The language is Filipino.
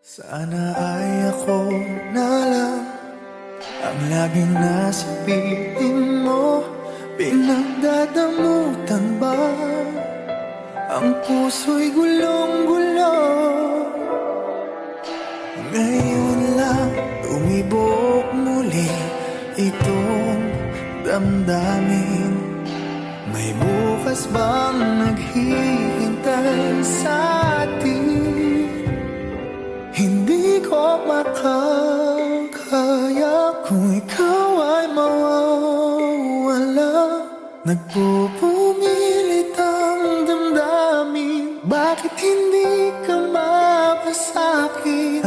Sana ay ako na lang ang laging nasa piling mo. Pinagdadamutan ba ang puso'y gulong-gulo? Ngayon lang tumibok muli itong damdamin. May bukas bang naghihintay sa atin? Hindi ko makakaya kung ikaw ay mawawala. Nagpupumilit ang damdamin, bakit hindi ka mapasa'kin?